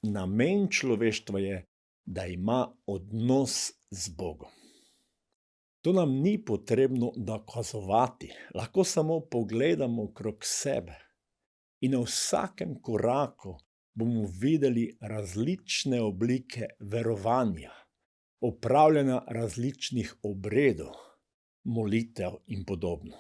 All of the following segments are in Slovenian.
namen človeštva je, da ima odnos z Bogom. To nam ni potrebno dokazovati, lahko samo pogledamo okrog sebe in na vsakem koraku bomo videli različne oblike verovanja, opravljanja različnih obredov, molitev in podobno,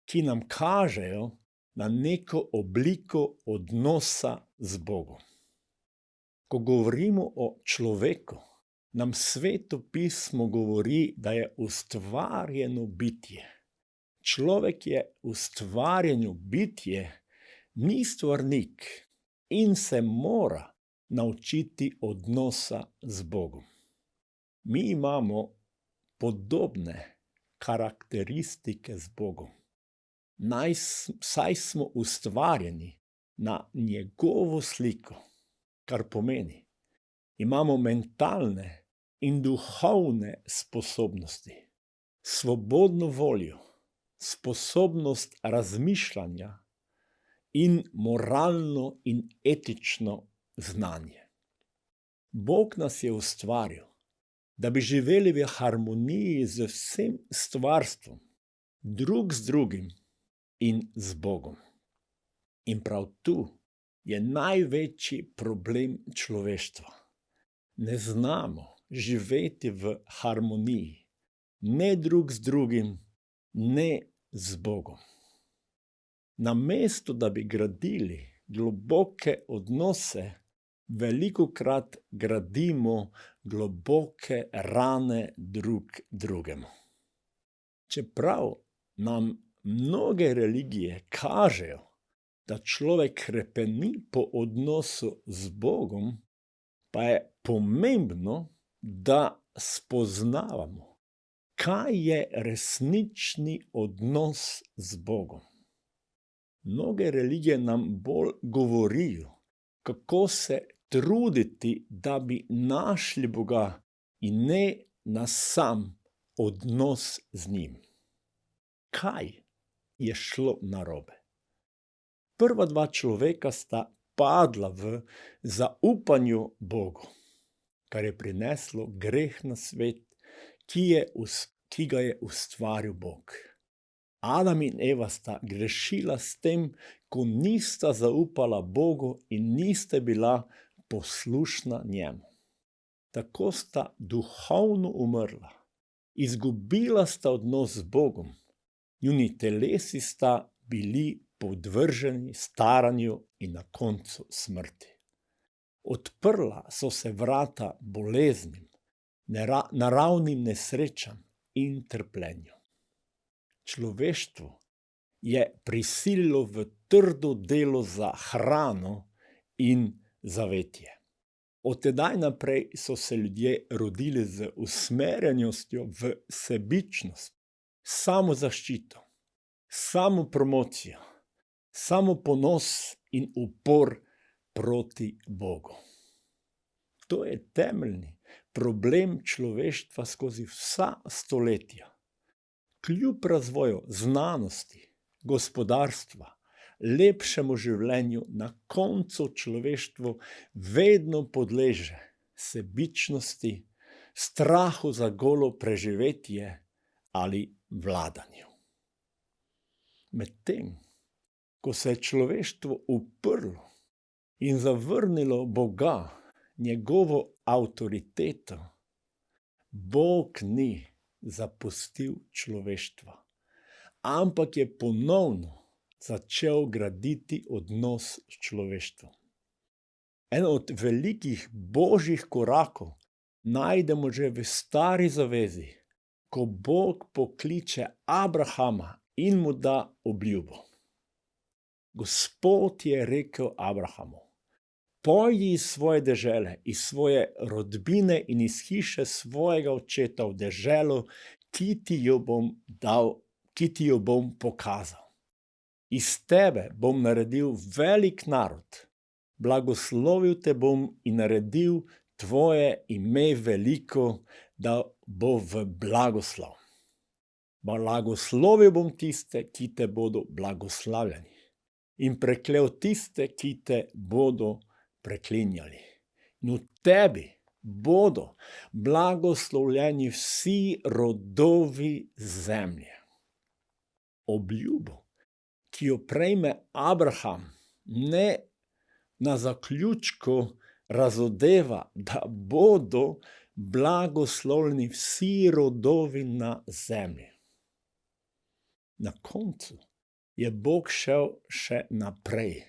ki nam kažejo na neko obliko odnosa z Bogom. Ko govorimo o človeku, nam Sveto pismo govori, da je ustvarjeno bitje. Človek je ustvarjeno bitje, ni stvarnik in se mora naučiti odnosa z Bogom. Mi imamo podobne karakteristike z Bogom. Saj smo ustvarjeni na njegovo sliko, kar pomeni, imamo mentalne in duhovne sposobnosti, svobodno voljo, sposobnost razmišljanja in moralno in etično znanje. Bog nas je ustvaril, da bi živeli v harmoniji z vsem stvarstvom, drug z drugim in z Bogom. In prav tu je največji problem človeštva. Ne znamo živeti v harmoniji, ne drug z drugim, ne z Bogom. Namesto da bi gradili globoke odnose, velikokrat gradimo globoke rane drug drugemu. Čeprav nam mnoge religije kažejo, da človek hrepeni po odnosu z Bogom, pa je pomembno, da spoznavamo, kaj je resnični odnos z Bogom. Mnoge religije nam bolj govorijo, kako se truditi, da bi našli Boga in ne na sam odnos z njim. Kaj je šlo narobe? Prva dva človeka sta padla v zaupanju Bogu, kar je prineslo greh na svet, ki ga je ustvaril Bog. Adam in Eva sta grešila s tem, ko nista zaupala Bogu in nista bila poslušna njemu. Tako sta duhovno umrla, izgubila sta odnos z Bogom, njuni telesi sta bili podvrženi staranju in na koncu smrti. Odprla so se vrata boleznim, naravnim nesrečam in trpljenju. Človeštvo je prisililo v trdo delo za hrano in zavetje. Od tedaj naprej so se ljudje rodili z usmerjenostjo v sebičnost, samozaščito, samopromocijo, samoponos in upor proti Bogu. To je temeljni problem človeštva skozi vsa stoletja. Kljub razvoju znanosti, gospodarstva, lepšemu življenju, na koncu človeštvo vedno podleže sebičnosti, strahu za golo preživetje ali vladanju. Medtem, ko se je človeštvo uprlo in zavrnilo Boga, njegovo avtoriteto, Bog ni zapustil človeštva, ampak je ponovno začel graditi odnos s človeštvom. En od velikih božjih korakov najdemo že v Stari zavezi, ko Bog pokliče Abrahama in mu da obljubo. Gospod je rekel Abrahamu: pojdi iz svoje dežele, iz svoje rodbine in iz hiše svojega očeta v deželo, ki ti jo bom pokazal. Iz tebe bom naredil velik narod, blagoslovil te bom in naredil tvoje ime veliko, da bo v blagoslov. Blagoslovil bom tiste, ki te bodo blagoslavljeni, in preklel tiste, ki te bodo preklinjali. in v tebi bodo blagoslovljeni vsi rodovi zemlje. Obljubo, ki jo prejme Abraham, ne na zaključku razodeva, da bodo blagoslovljeni vsi rodovi na zemlji. Na koncu je Bog šel še naprej,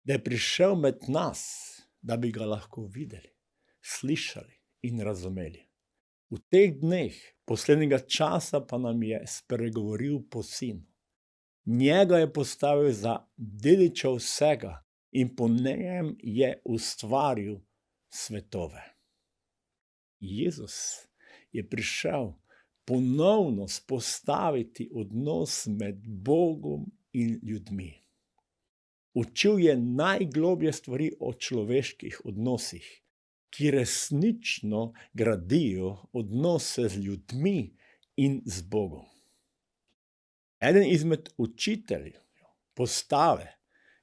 da je prišel med nas, da bi ga lahko videli, slišali in razumeli. V teh dneh poslednjega časa pa nam je spregovoril po Sinu. Njega je postavil za dediča vsega in po njem je ustvaril svetove. Jezus je prišel ponovno spostaviti odnos med Bogom in ljudmi. Učil je najgloblje stvari o človeških odnosih, ki resnično gradijo odnose z ljudmi in z Bogom. Eden izmed učiteljev postave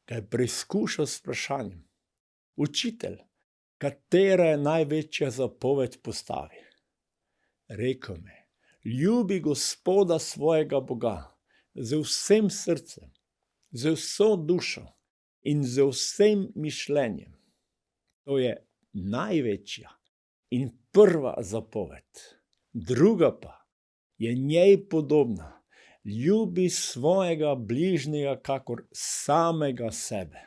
ga je preizkušal s vprašanjem: Učitelj, katera je največja zapoved postavi? Rekel mi: ljubi Gospoda svojega Boga z vsem srcem, z vso dušo in z vsem mišljenjem. To je največja in prva zapoved. Druga pa je njej podobna: ljubi svojega bližnjega kakor samega sebe.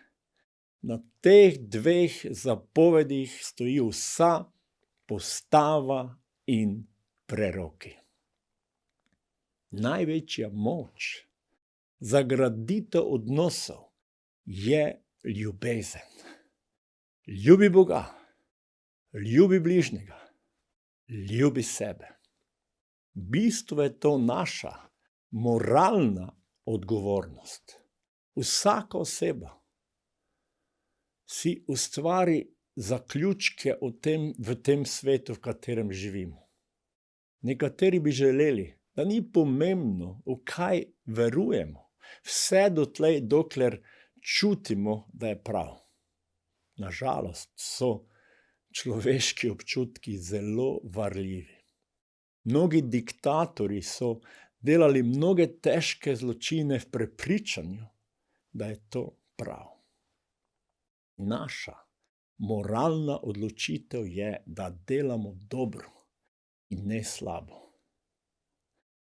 Na teh dveh zapovedih stoji vsa postava in preroki. Največja moč za graditev odnosov je ljubezen. Ljubi Boga, ljubi bližnjega, ljubi sebe. V bistvu je to naša moralna odgovornost. Vsaka oseba si ustvari zaključke v tem svetu, v katerem živimo. Nekateri bi želeli, da ni pomembno, v kaj verujemo, vse dotlej, dokler čutimo, da je prav. Nažalost so človeški občutki zelo varljivi. Mnogi diktatorji so delali mnoge težke zločine v prepričanju, da je to prav. Naša moralna odločitev je, da delamo dobro in ne slabo.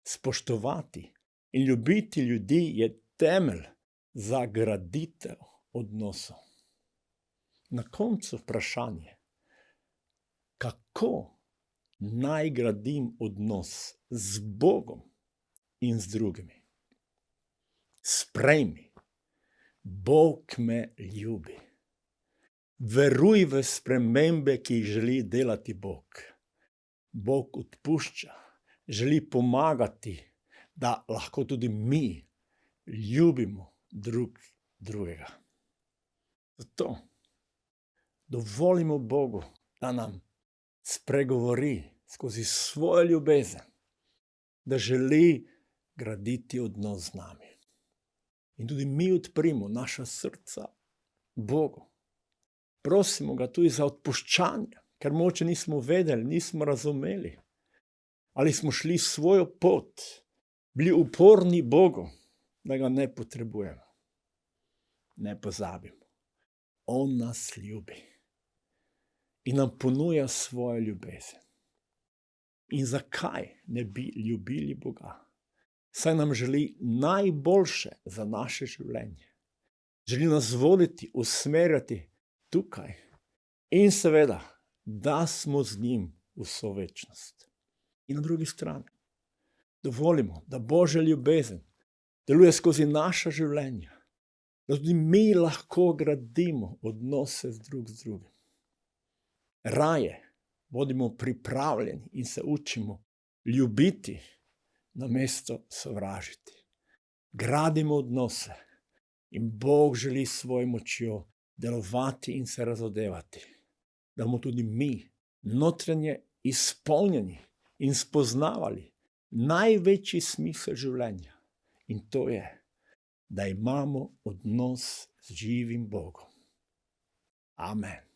Spoštovati in ljubiti ljudi je temelj za graditev odnosov. Na koncu vprašanje: kako naj gradim odnos z Bogom in z drugimi? Sprejmi: Bog me ljubi. Veruj v spremembe, ki jih želi delati Bog. Bog odpušča, želi pomagati, da lahko tudi mi ljubimo drug drugega. Zato dovolimo Bogu, da nam spregovori skozi svojo ljubezen, da želi graditi odnos z nami. In tudi mi odprimo naša srca Bogu. Prosimo ga tudi za odpuščanje, ker mogoče nismo vedeli, nismo razumeli, ali smo šli svojo pot, bili uporni Bogu, da ga ne potrebujemo. Ne pozabimo, on nas ljubi in nam ponuja svojo ljubezen. In zakaj ne bi ljubili Boga? Saj nam želi najboljše za naše življenje. Želi nas voditi, usmerjati tukaj in seveda, da smo z njim vso večnost. In na drugi strani dovolimo, da Božja ljubezen deluje skozi naša življenja, da tudi mi lahko gradimo odnose drug z drugim. Raje bodimo pripravljeni in se učimo ljubiti namesto sovražiti. Gradimo odnose in Bog želi svojo močjo delovati in se razodevati, da bomo tudi mi notranje izpolnjeni in spoznavali največji smisel življenja. In to je, da imamo odnos z živim Bogom. Amen.